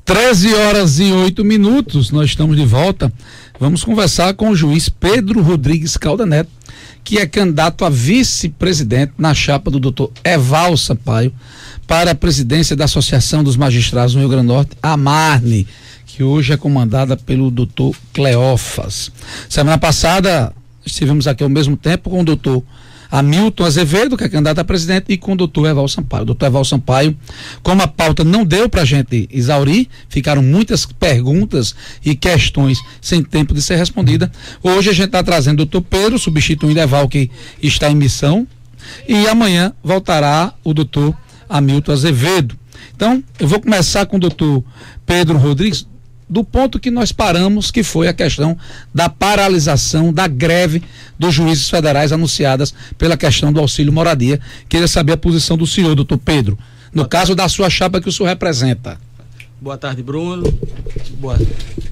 13h08, nós estamos de volta. Vamos conversar com o juiz Pedro Rodrigues Calda Neto, que é candidato a vice-presidente na chapa do doutor Eval Sampaio para a presidência da Associação dos Magistrados do Rio Grande do Norte, a AMARNE, que hoje é comandada pelo doutor Cleófas. Semana passada estivemos aqui ao mesmo tempo com o doutor Hamilton Azevedo, que é candidato a presidente, e com o doutor Eval Sampaio. O doutor Eval Sampaio, como a pauta não deu para a gente exaurir, ficaram muitas perguntas e questões sem tempo de ser respondida. Hoje a gente está trazendo o doutor Pedro, substituindo Eval, que está em missão, e amanhã voltará o doutor Hamilton Azevedo. Então, eu vou começar com o doutor Pedro Rodrigues, do ponto que nós paramos, que foi a questão da paralisação da greve dos juízes federais anunciadas pela questão do auxílio moradia. Queria saber a posição do senhor, doutor Pedro, no caso da sua chapa que o senhor representa. Boa tarde, Bruno.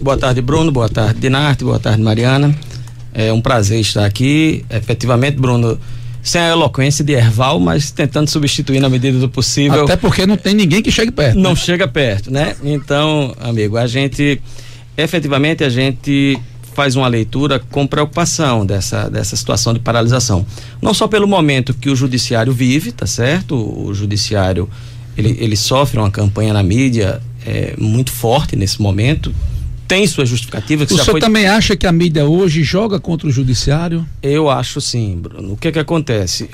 Boa tarde, Bruno. Boa tarde, Dinarte. Boa tarde, Mariana. É um prazer estar aqui. Efetivamente, Bruno, sem a eloquência de Erval, mas tentando substituir na medida do possível. Até porque não tem ninguém que chegue perto. Não, né? Chega perto, né? Então, amigo, efetivamente a gente faz uma leitura com preocupação dessa situação de paralisação. Não só pelo momento que o judiciário vive, tá certo? O judiciário, ele sofre uma campanha na mídia muito forte nesse momento. Tem sua justificativa. O senhor também acha que a mídia hoje joga contra o judiciário? Eu acho sim, Bruno. O que acontece?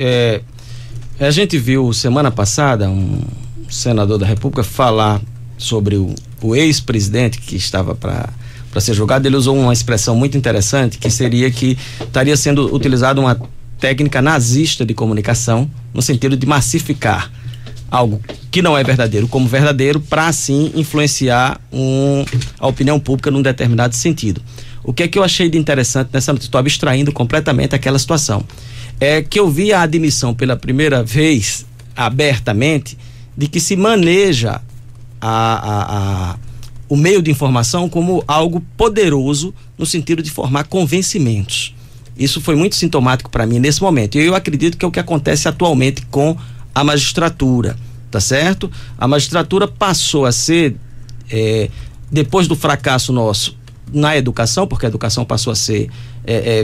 A gente viu semana passada um senador da República falar sobre o ex-presidente que estava para ser julgado. Ele usou uma expressão muito interessante, que seria que estaria sendo utilizada uma técnica nazista de comunicação, no sentido de massificar algo que não é verdadeiro como verdadeiro, para assim influenciar a opinião pública num determinado sentido. O que é que eu achei de interessante nessa notícia? Estou abstraindo completamente aquela situação. É que eu vi a admissão pela primeira vez, abertamente, de que se maneja o meio de informação como algo poderoso no sentido de formar convencimentos. Isso foi muito sintomático para mim nesse momento. E eu acredito que é o que acontece atualmente com a magistratura, tá certo? A magistratura passou a ser, depois do fracasso nosso na educação, porque a educação passou a ser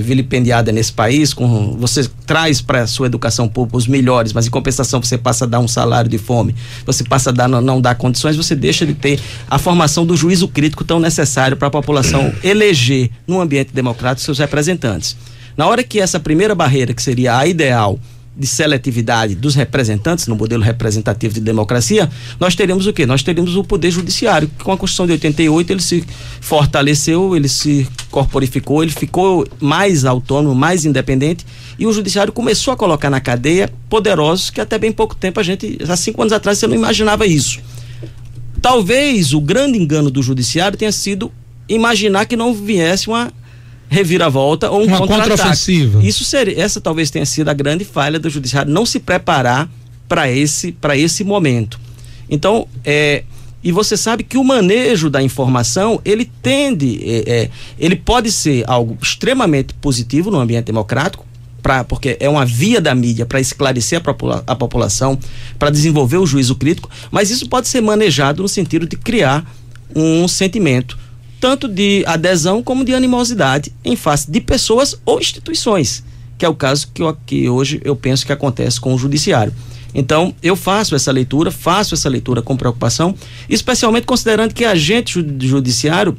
vilipendiada nesse país, você traz para a sua educação pública os melhores, mas em compensação você passa a dar um salário de fome, você passa a não dar condições, você deixa de ter a formação do juízo crítico tão necessário para a população eleger num ambiente democrático seus representantes. Na hora que essa primeira barreira, que seria a ideal de seletividade dos representantes no modelo representativo de democracia, nós teríamos o quê? Nós teríamos o poder judiciário, que com a Constituição de 88 ele se fortaleceu, ele se corporificou, ele ficou mais autônomo, mais independente, e o judiciário começou a colocar na cadeia poderosos que até bem pouco tempo há 5 anos atrás você não imaginava isso. Talvez o grande engano do judiciário tenha sido imaginar que não viesse uma reviravolta ou uma contraofensiva. Essa talvez tenha sido a grande falha do judiciário, não se preparar para esse momento. Então, e você sabe que o manejo da informação, ele pode ser algo extremamente positivo no ambiente democrático, porque é uma via da mídia para esclarecer a população, para desenvolver o juízo crítico, mas isso pode ser manejado no sentido de criar um sentimento tanto de adesão como de animosidade em face de pessoas ou instituições, que é o caso que hoje eu penso que acontece com o judiciário. Então, eu faço essa leitura com preocupação, especialmente considerando que a gente judiciário,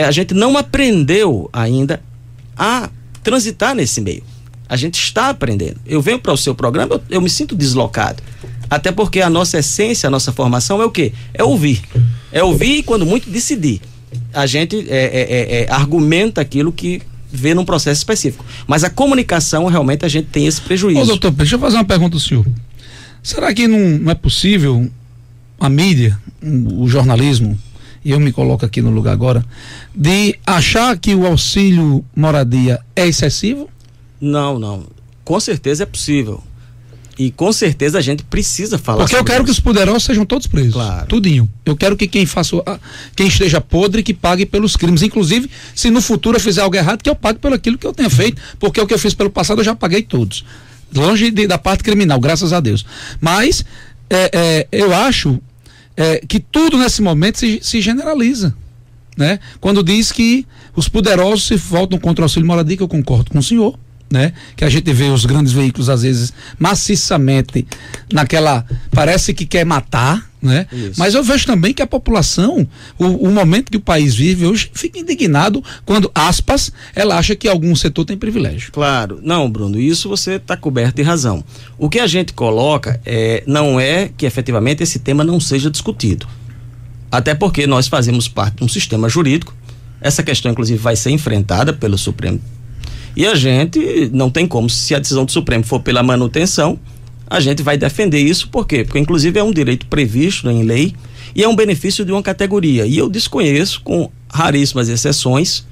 a gente não aprendeu ainda a transitar nesse meio. A gente está aprendendo. Eu venho para o seu programa, eu me sinto deslocado. Até porque a nossa essência, a nossa formação é o quê? É ouvir. É ouvir e, quando muito, decidir. A gente argumenta aquilo que vê num processo específico. Mas a comunicação, realmente, a gente tem esse prejuízo. Ô, doutor, deixa eu fazer uma pergunta ao senhor. Será que não é possível a mídia, o jornalismo, e eu me coloco aqui no lugar agora, de achar que o auxílio moradia é excessivo? Não. Com certeza é possível. E com certeza a gente precisa falar. Porque eu quero que os poderosos sejam todos presos. Claro. Tudinho. Eu quero que quem esteja podre, que pague pelos crimes. Inclusive, se no futuro eu fizer algo errado, que eu pague pelo aquilo que eu tenha feito. Porque o que eu fiz pelo passado eu já paguei todos. Longe da parte criminal, graças a Deus. Mas eu acho que tudo nesse momento se generaliza, né? Quando diz que os poderosos se voltam contra o auxílio moradia, que eu concordo com o senhor, né? Que a gente vê os grandes veículos às vezes maciçamente parece que quer matar, né? Isso. Mas eu vejo também que a população, o momento que o país vive hoje, fica indignado quando, aspas, ela acha que algum setor tem privilégio. Claro, não, Bruno, isso você está coberto de razão. O que a gente coloca não é que efetivamente esse tema não seja discutido, até porque nós fazemos parte de um sistema jurídico. Essa questão inclusive vai ser enfrentada pelo Supremo. E a gente não tem como, se a decisão do Supremo for pela manutenção, a gente vai defender isso. Por quê? Porque inclusive é um direito previsto em lei e é um benefício de uma categoria. E eu desconheço, com raríssimas exceções,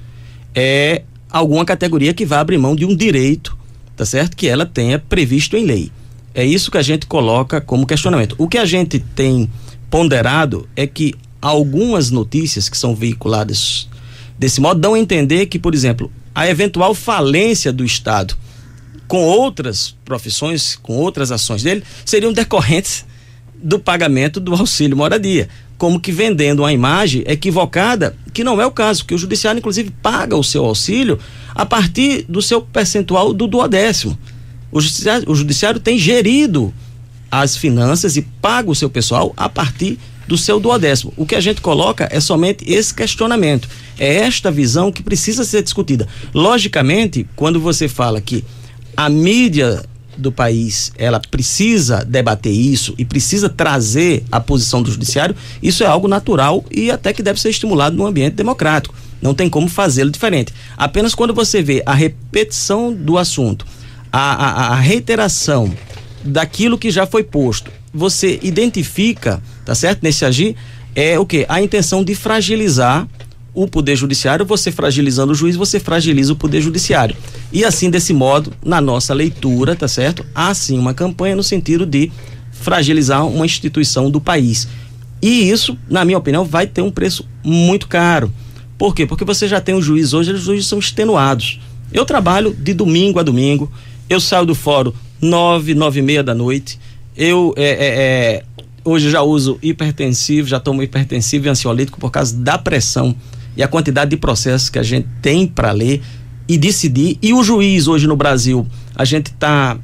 alguma categoria que vá abrir mão de um direito, tá certo? Que ela tenha previsto em lei. É isso que a gente coloca como questionamento. O que a gente tem ponderado é que algumas notícias que são veiculadas desse modo dão a entender que, por exemplo, a eventual falência do Estado com outras profissões, com outras ações dele, seriam decorrentes do pagamento do auxílio moradia, como que vendendo uma imagem equivocada, que não é o caso, que o judiciário inclusive paga o seu auxílio a partir do seu percentual do 12º. O judiciário tem gerido as finanças e paga o seu pessoal a partir do seu 12º. O que a gente coloca é somente esse questionamento. É esta visão que precisa ser discutida. Logicamente, quando você fala que a mídia do país, ela precisa debater isso e precisa trazer a posição do judiciário, isso é algo natural e até que deve ser estimulado num ambiente democrático. Não tem como fazê-lo diferente. Apenas quando você vê a repetição do assunto, a reiteração daquilo que já foi posto, você identifica, tá certo? Nesse agir, o quê? A intenção de fragilizar o poder judiciário. Você fragilizando o juiz, você fragiliza o poder judiciário. E assim, desse modo, na nossa leitura, tá certo? Há sim uma campanha no sentido de fragilizar uma instituição do país. E isso, na minha opinião, vai ter um preço muito caro. Por quê? Porque você já tem um juiz hoje, os juízes são extenuados. Eu trabalho de domingo a domingo, eu saio do fórum 9h30 da noite, eu hoje já uso hipertensivo, já tomo hipertensivo e ansiolítico por causa da pressão e a quantidade de processos que a gente tem para ler e decidir. E o juiz hoje no Brasil, a gente tá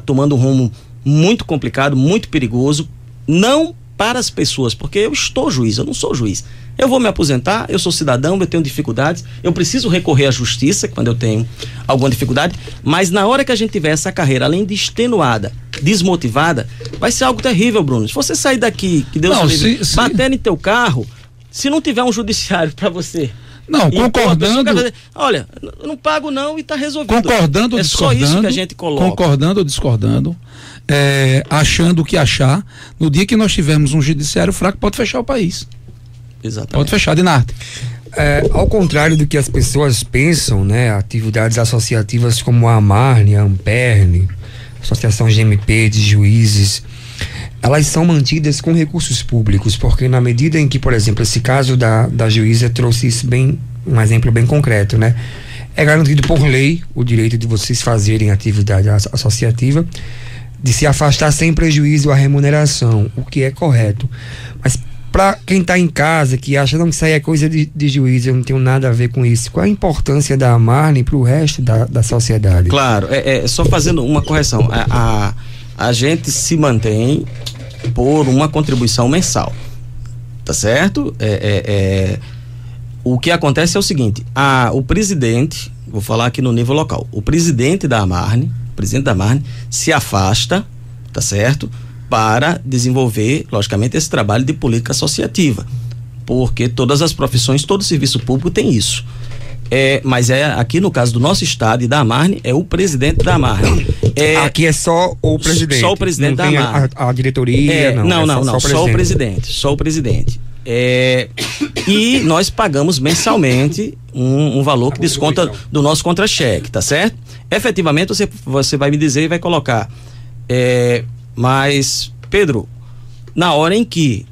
tomando um rumo muito complicado, muito perigoso, não para as pessoas, porque eu estou juiz, eu não sou juiz. Eu vou me aposentar, eu sou cidadão, eu tenho dificuldades, eu preciso recorrer à justiça quando eu tenho alguma dificuldade, mas na hora que a gente tiver essa carreira, além de extenuada, desmotivada, vai ser algo terrível, Bruno. Se você sair daqui, que Deus te livre, bater em teu carro, se não tiver um judiciário para você... Não, concordando... Olha, eu não pago não e tá resolvido. Concordando ou discordando... É só isso que a gente coloca. Concordando ou discordando, achando o que achar, no dia que nós tivermos um judiciário fraco, pode fechar o país. Exatamente. Pode fechar, Dinarte. Ao contrário do que as pessoas pensam, né, atividades associativas como a Amarne, a Amperne, Associação GMP de Juízes, elas são mantidas com recursos públicos, porque na medida em que, por exemplo, esse caso da juíza trouxe isso um exemplo bem concreto, né? É garantido por lei o direito de vocês fazerem atividade associativa, de se afastar sem prejuízo à remuneração, o que é correto. Mas para quem está em casa, que acha não, que isso aí é coisa de juiz, eu não tenho nada a ver com isso, qual a importância da Amarne para o resto da sociedade? Claro, só fazendo uma correção, a gente se mantém por uma contribuição mensal, tá certo? O que acontece é o seguinte, o presidente, vou falar aqui no nível local, o presidente da Amarne se afasta, tá certo? Para desenvolver, logicamente, esse trabalho de política associativa, porque todas as profissões, todo serviço público tem isso. Mas aqui no caso do nosso estado e da Amarne, é o presidente da Amarne. Aqui é só o presidente. Só o presidente não da Amarne. A diretoria, Só o presidente. E nós pagamos mensalmente um valor que desconta do nosso contra-cheque, tá certo? Efetivamente, você vai me dizer e vai colocar. Mas, Pedro, na hora em que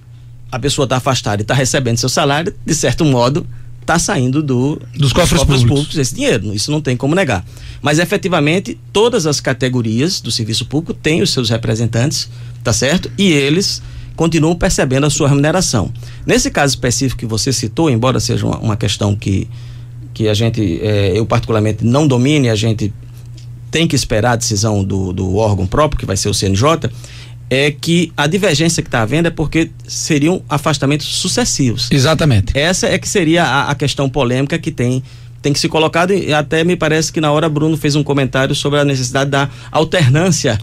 a pessoa está afastada e está recebendo seu salário, de certo modo, está saindo dos cofres públicos esse dinheiro, isso não tem como negar. Mas efetivamente todas as categorias do serviço público têm os seus representantes, tá certo? E eles continuam percebendo a sua remuneração. Nesse caso específico que você citou, embora seja uma questão que a gente, eu particularmente não domine, a gente tem que esperar a decisão do órgão próprio, que vai ser o CNJ, é que a divergência que está havendo é porque seriam afastamentos sucessivos. Exatamente. Essa é que seria a questão polêmica que tem que ser colocada, e até me parece que na hora Bruno fez um comentário sobre a necessidade da alternância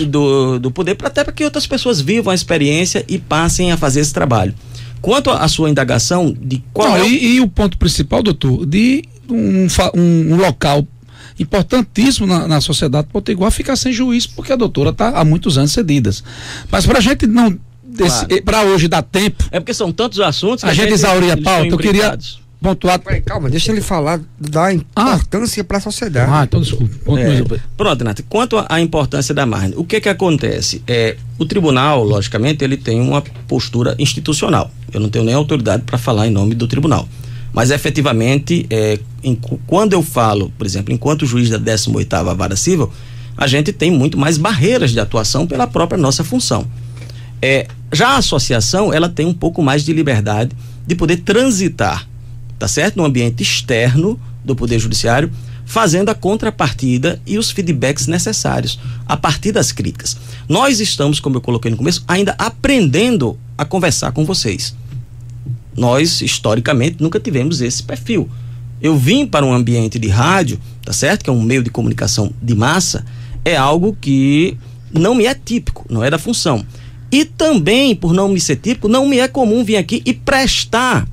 do poder, até para que outras pessoas vivam a experiência e passem a fazer esse trabalho. Quanto à sua indagação de qual e o ponto principal, doutor, de um local importantíssimo na sociedade potiguar ficar sem juiz, porque a doutora está há muitos anos cedidas. Mas para a gente não, para hoje dar tempo. É porque são tantos assuntos que a gente exauria a pauta. Eu queria pontuar. Calma, deixa ele falar da importância para a sociedade. Então desculpa. Pronto, Renato. Quanto à importância da Marne, o que acontece? O tribunal, logicamente, ele tem uma postura institucional. Eu não tenho nem autoridade para falar em nome do tribunal. Mas efetivamente, quando eu falo, por exemplo, enquanto juiz da 18ª Vara Civil, a gente tem muito mais barreiras de atuação pela própria nossa função. Já a associação, ela tem um pouco mais de liberdade de poder transitar, tá certo? No ambiente externo do Poder Judiciário, fazendo a contrapartida e os feedbacks necessários a partir das críticas. Nós estamos, como eu coloquei no começo, ainda aprendendo a conversar com vocês. Nós, historicamente, nunca tivemos esse perfil. Eu vim para um ambiente de rádio, tá certo? Que é um meio de comunicação de massa, é algo que não me é típico, não é da função. E também, por não me ser típico, não me é comum vir aqui e prestar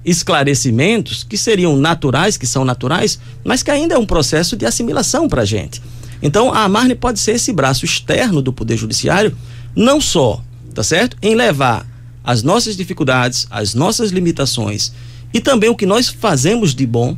esclarecimentos que seriam naturais, que são naturais, mas que ainda é um processo de assimilação para a gente. Então, a Marne pode ser esse braço externo do Poder Judiciário, não só, tá certo? Em levar as nossas dificuldades, as nossas limitações e também o que nós fazemos de bom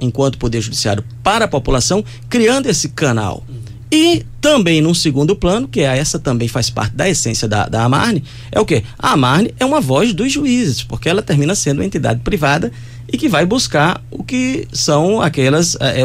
enquanto Poder Judiciário para a população, criando esse canal. E também num segundo plano, que essa também faz parte da essência da Amarne, é o quê? A Amarne é uma voz dos juízes, porque ela termina sendo uma entidade privada e que vai buscar o que são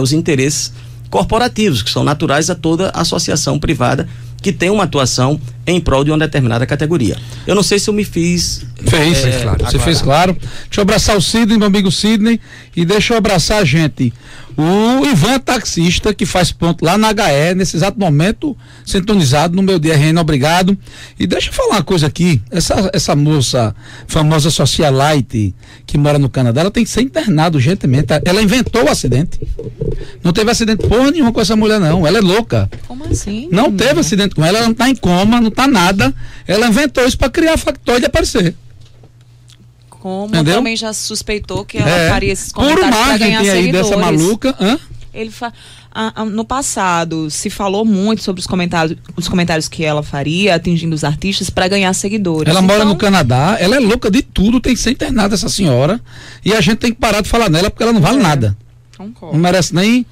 os interesses corporativos, que são naturais a toda associação privada que tem uma atuação em prol de uma determinada categoria. Eu não sei se eu me fiz... Claro. Você fez claro. Deixa eu abraçar o Sidney, meu amigo Sidney, e deixa eu abraçar a gente. O Ivan, taxista, que faz ponto lá na HE, nesse exato momento, sintonizado no meu DRN, obrigado. E deixa eu falar uma coisa aqui, essa moça famosa socialite que mora no Canadá, ela tem que ser internada urgentemente. Ela inventou o acidente. Não teve acidente porra nenhuma com essa mulher, não. Ela é louca. Como assim? Não teve acidente com ela, ela não tá em coma, não tá nada. Ela inventou isso para criar factoide e aparecer. Como entendeu? Também já suspeitou que ela faria esses comentários para ganhar seguidores. Aí dessa maluca, no passado se falou muito sobre os comentários que ela faria atingindo os artistas para ganhar seguidores. Ela mora no Canadá, ela é louca de tudo, tem que ser internada essa senhora, e a gente tem que parar de falar nela porque ela não vale nada. Concordo. Não merece nem...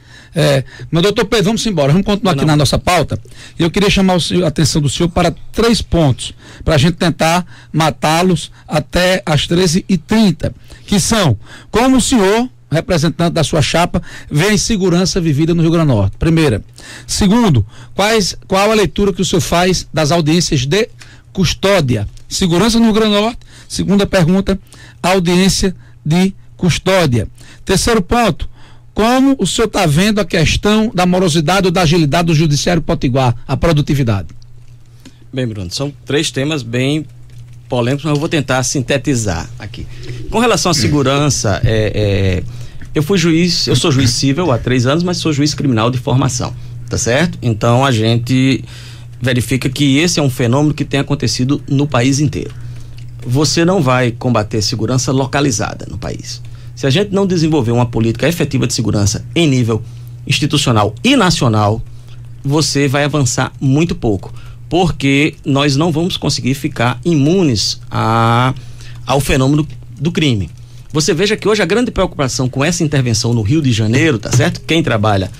Mas doutor Pedro, vamos embora, vamos continuar aqui na nossa pauta. E eu queria chamar a atenção do senhor para 3 pontos, para a gente tentar matá-los até às 13h30, que são: como o senhor, representante da sua chapa, vê a insegurança vivida no Rio Grande do Norte? Primeira. Segundo, qual a leitura que o senhor faz das audiências de custódia? Segurança no Rio Grande do Norte. Segunda pergunta, audiência de custódia. Terceiro ponto, como o senhor está vendo a questão da morosidade ou da agilidade do Judiciário Potiguar, a produtividade? Bem, Bruno, são 3 temas bem polêmicos, mas eu vou tentar sintetizar aqui. Com relação à segurança, eu sou juiz civil há 3 anos, mas sou juiz criminal de formação, tá certo? Então a gente verifica que esse é um fenômeno que tem acontecido no país inteiro. Você não vai combater segurança localizada no país. Se a gente não desenvolver uma política efetiva de segurança em nível institucional e nacional, você vai avançar muito pouco, porque nós não vamos conseguir ficar imunes ao fenômeno do crime. Você veja que hoje a grande preocupação com essa intervenção no Rio de Janeiro, tá certo? Quem trabalha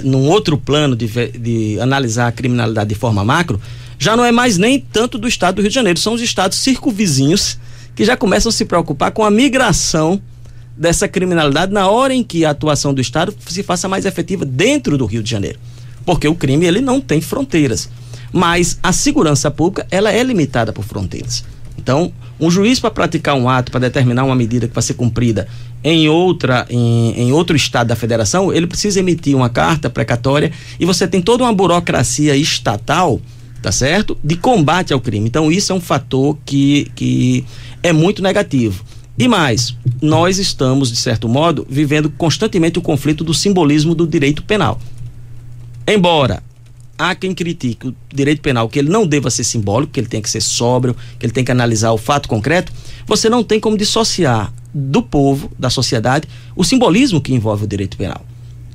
num outro plano de analisar a criminalidade de forma macro, já não é mais nem tanto do estado do Rio de Janeiro, são os estados circunvizinhos que já começam a se preocupar com a migração dessa criminalidade na hora em que a atuação do Estado se faça mais efetiva dentro do Rio de Janeiro. Porque o crime, ele não tem fronteiras. Mas a segurança pública, ela é limitada por fronteiras. Então, um juiz, para praticar um ato, para determinar uma medida que vai ser cumprida em outro estado da federação, ele precisa emitir uma carta precatória, e você tem toda uma burocracia estatal, tá certo? De combate ao crime. Então, isso é um fator que é muito negativo. E mais, nós estamos, de certo modo, vivendo constantemente o conflito do simbolismo do direito penal. Embora há quem critique o direito penal, que ele não deva ser simbólico, que ele tem que ser sóbrio, que ele tem que analisar o fato concreto, você não tem como dissociar do povo, da sociedade, o simbolismo que envolve o direito penal.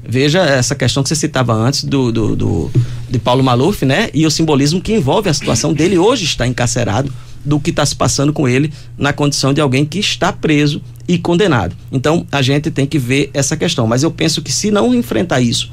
Veja essa questão que você citava antes de Paulo Maluf, né? E o simbolismo que envolve a situação dele hoje está encarcerado, do que está se passando com ele na condição de alguém que está preso e condenado. Então, a gente tem que ver essa questão. Mas eu penso que, se não enfrentar isso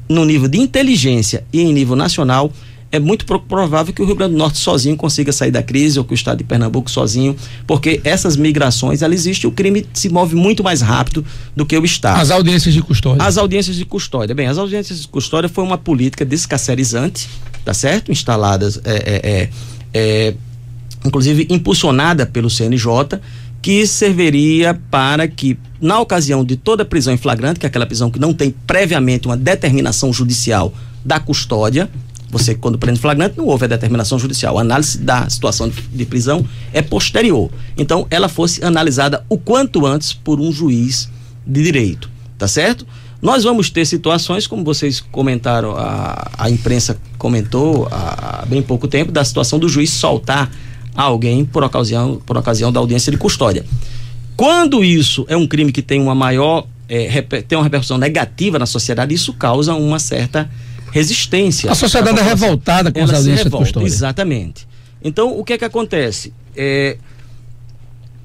no nível de inteligência e em nível nacional, é muito provável que o Rio Grande do Norte sozinho consiga sair da crise, ou que o estado de Pernambuco sozinho, porque essas migrações, ela existe, o crime se move muito mais rápido do que o estado. As audiências de custódia. As audiências de custódia. Bem, as audiências de custódia foi uma política descarcerizante, tá certo? Instaladas, inclusive impulsionada pelo CNJ, que serviria para que, na ocasião de toda prisão em flagrante, que é aquela prisão que não tem previamente uma determinação judicial da custódia, você, quando prende flagrante, não houve a determinação judicial, a análise da situação de prisão é posterior. Então, ela fosse analisada o quanto antes por um juiz de direito, tá certo? Nós vamos ter situações, como vocês comentaram, a imprensa comentou há bem pouco tempo, da situação do juiz soltar alguém por ocasião da audiência de custódia. Quando isso é um crime que tem uma maior, tem uma repercussão negativa na sociedade, isso causa uma certa resistência. A sociedade é revoltada com as audiências de custódia. Exatamente. Então, o que é que acontece?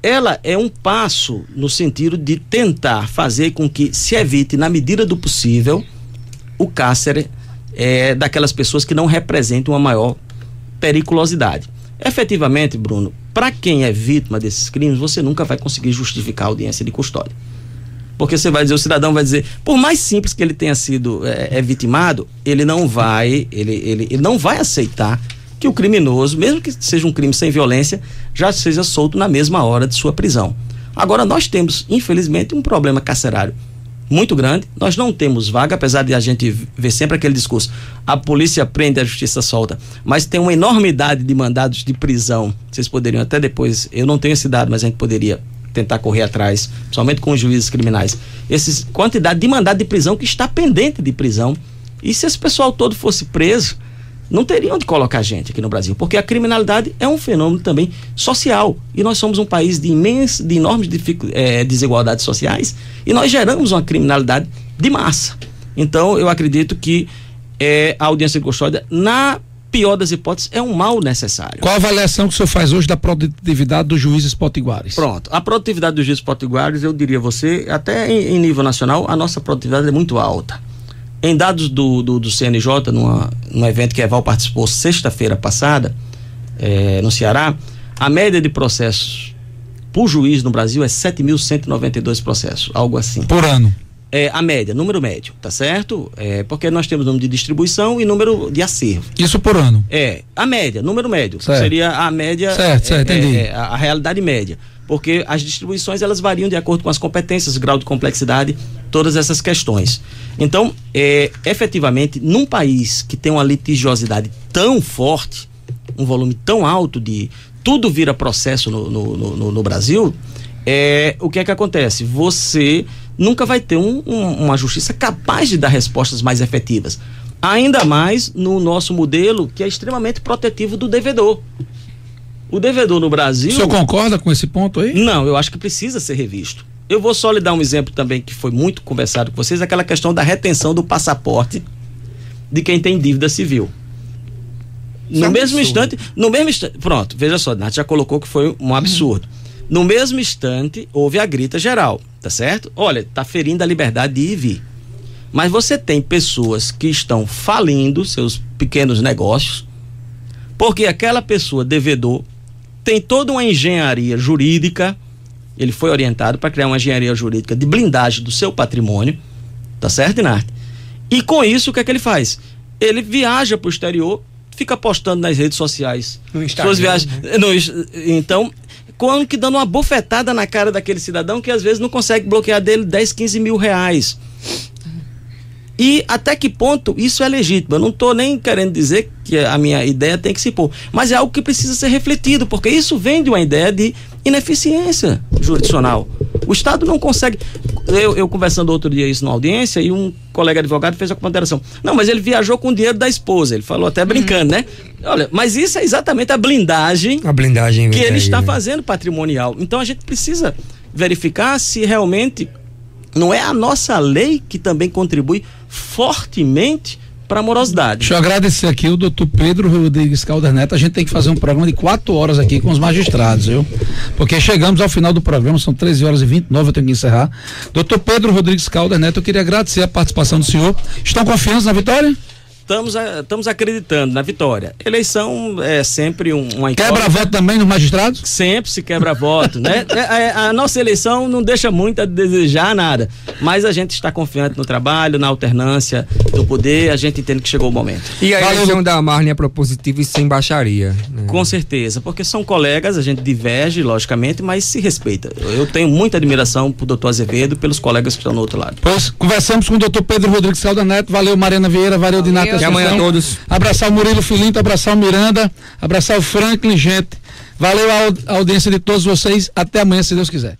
Ela é um passo no sentido de tentar fazer com que se evite, na medida do possível, o cárcere daquelas pessoas que não representam uma maior periculosidade. Efetivamente, Bruno, para quem é vítima desses crimes, você nunca vai conseguir justificar a audiência de custódia. Porque você vai dizer, o cidadão vai dizer, por mais simples que ele tenha sido vitimado, ele não vai aceitar que o criminoso, mesmo que seja um crime sem violência, já seja solto na mesma hora de sua prisão. Agora, nós temos, infelizmente, um problema carcerário muito grande. Nós não temos vaga, apesar de a gente ver sempre aquele discurso: a polícia prende, a justiça solta, mas tem uma enormidade de mandados de prisão. Vocês poderiam até depois, eu não tenho esse dado, mas a gente poderia tentar correr atrás, principalmente com os juízes criminais, essa quantidade de mandado de prisão que está pendente de prisão. E se esse pessoal todo fosse preso, não teriam de colocar gente aqui no Brasil, porque a criminalidade é um fenômeno também social, e nós somos um país de enormes desigualdades sociais, e nós geramos uma criminalidade de massa. Então, eu acredito que a audiência de custódia, na pior das hipóteses, é um mal necessário. Qual a avaliação que o senhor faz hoje da produtividade dos juízes potiguares? Pronto, a produtividade dos juízes potiguares, eu diria a você, até em nível nacional, a nossa produtividade é muito alta. Em dados do CNJ, num evento que a Eval participou sexta-feira passada, no Ceará, a média de processos por juiz no Brasil é 7.192 processos, algo assim. Por ano? A média, número médio, tá certo? Porque nós temos número de distribuição e número de acervo. Isso por ano? A média, número médio. Certo. Seria a média. Certo, entendi. A realidade média. Porque as distribuições, elas variam de acordo com as competências, grau de complexidade, todas essas questões. Então, efetivamente, num país que tem uma litigiosidade tão forte, um volume tão alto de tudo vira processo no Brasil, o que é que acontece? Você nunca vai ter uma justiça capaz de dar respostas mais efetivas. Ainda mais no nosso modelo, que é extremamente protetivo do devedor. O devedor no Brasil... O senhor concorda com esse ponto aí? Não, eu acho que precisa ser revisto. Eu vou só lhe dar um exemplo também que foi muito conversado com vocês, aquela questão da retenção do passaporte de quem tem dívida civil. No mesmo instante, pronto, veja só, Nath já colocou que foi um absurdo. No mesmo instante, houve a grita geral, tá certo? Olha, tá ferindo a liberdade de ir e vir. Mas você tem pessoas que estão falindo seus pequenos negócios, porque aquela pessoa, devedor, tem toda uma engenharia jurídica. Ele foi orientado para criar uma engenharia jurídica de blindagem do seu patrimônio, tá certo, Inarte? E com isso, o que é que ele faz? Ele viaja para o exterior, fica postando nas redes sociais No Instagram, suas viagens. né? Então, quando que dando uma bufetada na cara daquele cidadão que às vezes não consegue bloquear dele 10, 15 mil reais. E até que ponto isso é legítimo? Eu não estou nem querendo dizer que a minha ideia tem que se impor, mas é algo que precisa ser refletido, porque isso vem de uma ideia de ineficiência jurisdicional. O Estado não consegue. Eu conversando outro dia isso na audiência, e um colega advogado fez a ponderação. Não, mas ele viajou com o dinheiro da esposa. Ele falou até brincando, né? Olha, mas isso é exatamente a blindagem que ele está fazendo patrimonial. Então a gente precisa verificar se realmente não é a nossa lei que também contribui fortemente para a morosidade. Deixa eu agradecer aqui o doutor Pedro Rodrigues Caldas Neto. A gente tem que fazer um programa de 4 horas aqui com os magistrados, viu? Porque chegamos ao final do programa, são 13h29, eu tenho que encerrar. Doutor Pedro Rodrigues Caldas Neto, eu queria agradecer a participação do senhor. Estão confiantes na vitória? Estamos acreditando na vitória. Eleição é sempre uma Quebra voto também nos magistrados? Sempre se quebra voto, né? A nossa eleição não deixa muito a desejar nada, mas a gente está confiante no trabalho, na alternância do poder, a gente entende que chegou o momento. E a eleição da Marne é propositiva e sem baixaria, né? Com certeza, porque são colegas, a gente diverge, logicamente, mas se respeita. Eu tenho muita admiração pro doutor Azevedo e pelos colegas que estão no outro lado. Pois, conversamos com o doutor Pedro Rodrigues Caldas Neto. Valeu, Mariana Vieira, valeu, Dinata. Até amanhã a todos. Abraçar o Murilo Filinto, abraçar o Miranda, abraçar o Franklin, gente. Valeu a audiência de todos vocês. Até amanhã, se Deus quiser.